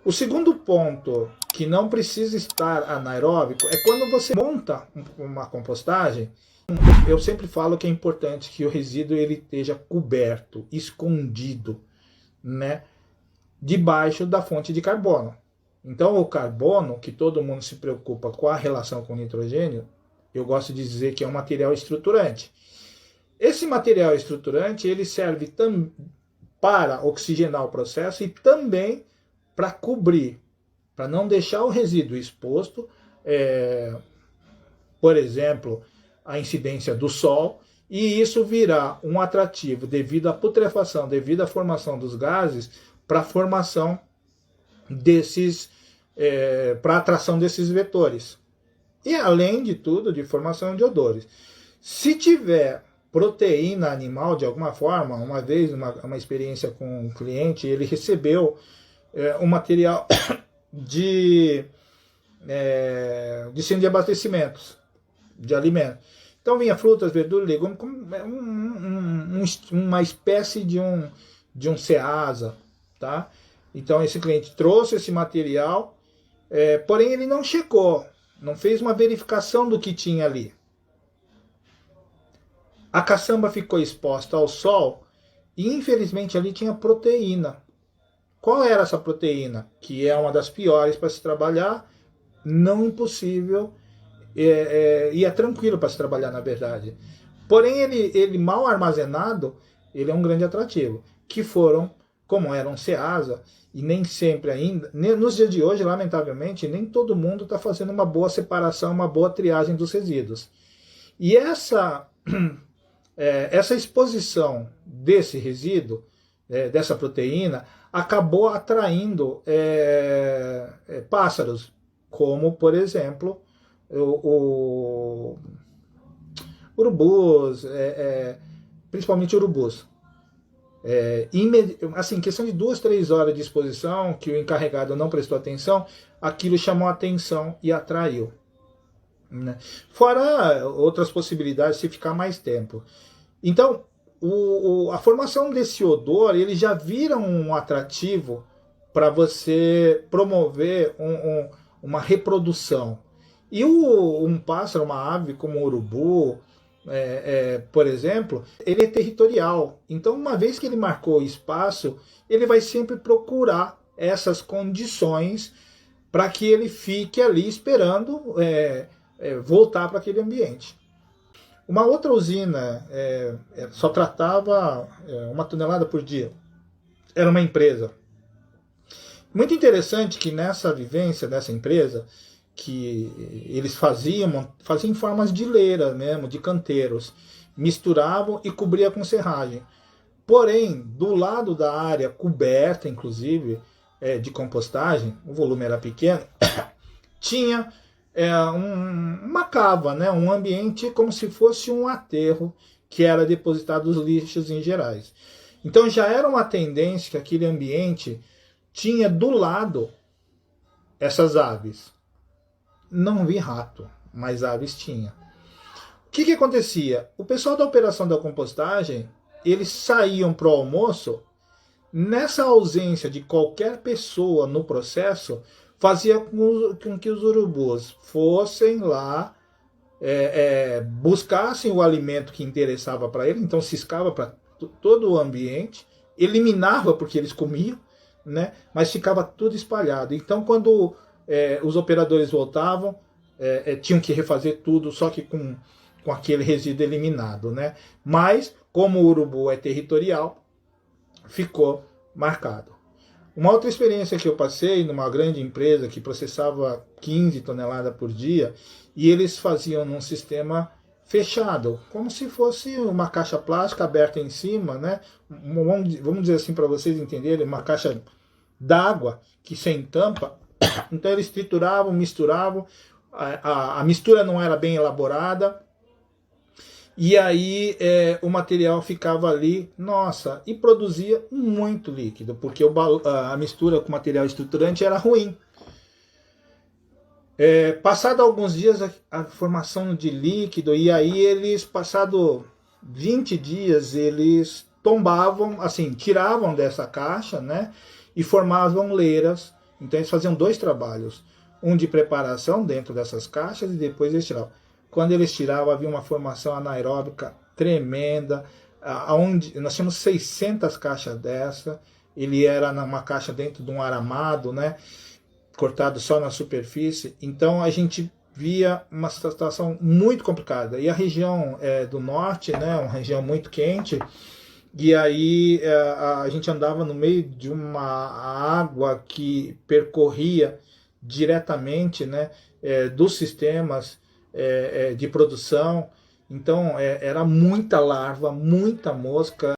O segundo ponto que não precisa estar anaeróbico é quando você monta uma compostagem. Eu sempre falo que é importante que o resíduo ele esteja coberto, escondido, né, debaixo da fonte de carbono. Então o carbono, que todo mundo se preocupa com a relação com o nitrogênio, eu gosto de dizer que é um material estruturante. Esse material estruturante ele serve para oxigenar o processo e também para cobrir, para não deixar o resíduo exposto, por exemplo, a incidência do sol, e isso virá um atrativo devido à putrefação, devido à formação dos gases, para a formação desses, para a atração desses vetores. E além de tudo, de formação de odores. Se tiver proteína animal de alguma forma, uma vez, uma experiência com um cliente, ele recebeu um material de centro de abastecimentos de alimentos. Então vinha frutas, verduras, legumes, uma espécie de um Ceasa, tá? Então esse cliente trouxe esse material, porém ele não checou, não fez uma verificação do que tinha ali. A caçamba ficou exposta ao sol e infelizmente ali tinha proteína. Qual era essa proteína? Que é uma das piores para se trabalhar, não impossível, e é tranquilo para se trabalhar na verdade. Porém ele mal armazenado, ele é um grande atrativo. Que foram, como eram Ceasa, e nem sempre ainda, nos dias de hoje, lamentavelmente, nem todo mundo está fazendo uma boa separação, uma boa triagem dos resíduos. E essa exposição desse resíduo, dessa proteína, acabou atraindo pássaros, como, por exemplo, urubus, principalmente urubus. Assim, questão de 2, 3 horas de exposição, que o encarregado não prestou atenção, aquilo chamou a atenção e atraiu, né? Fora outras possibilidades se ficar mais tempo. Então, a formação desse odor, ele já vira um atrativo para você promover uma reprodução. E um pássaro, uma ave como o urubu, por exemplo, ele é territorial. Então, uma vez que ele marcou o espaço, ele vai sempre procurar essas condições para que ele fique ali esperando voltar para aquele ambiente. Uma outra usina só tratava 1 tonelada por dia. Era uma empresa. Muito interessante que nessa vivência dessa empresa, que eles faziam em formas de leira mesmo, de canteiros, misturavam e cobriam com serragem. Porém, do lado da área coberta, inclusive, de compostagem, o volume era pequeno, tinha uma cava, né? Um ambiente como se fosse um aterro que era depositado os lixos em gerais. Então já era uma tendência que aquele ambiente tinha do lado essas aves. Não vi rato, mas aves tinha. O que acontecia? O pessoal da operação da compostagem, eles saíam para o almoço, nessa ausência de qualquer pessoa no processo, fazia com que os urubus fossem lá, buscassem o alimento que interessava para ele, então ciscava para todo o ambiente, eliminava porque eles comiam, né? Mas ficava tudo espalhado. Então, quando os operadores voltavam, tinham que refazer tudo, só que com aquele resíduo eliminado, né? Mas, como o urubu é territorial, ficou marcado. Uma outra experiência que eu passei numa grande empresa que processava 15 toneladas por dia, e eles faziam num sistema fechado, como se fosse uma caixa plástica aberta em cima, né? Vamos dizer assim para vocês entenderem, uma caixa d'água que sem tampa. Então eles trituravam, misturavam, a mistura não era bem elaborada, e aí o material ficava ali, nossa, e produzia muito líquido, porque a mistura com material estruturante era ruim. Passado alguns dias a formação de líquido, e aí eles, passado 20 dias, eles tombavam, assim, tiravam dessa caixa, né, e formavam leiras Então eles faziam 2 trabalhos, um de preparação dentro dessas caixas e depois eles tiravam. Quando eles tiravam, havia uma formação anaeróbica tremenda, onde nós tínhamos 600 caixas dessa. Ele era numa caixa dentro de um aramado, né, cortado só na superfície. Então a gente via uma situação muito complicada. E a região do norte, né, uma região muito quente, e aí a gente andava no meio de uma água que percorria diretamente, né, dos sistemas de produção. Então era muita larva, muita mosca.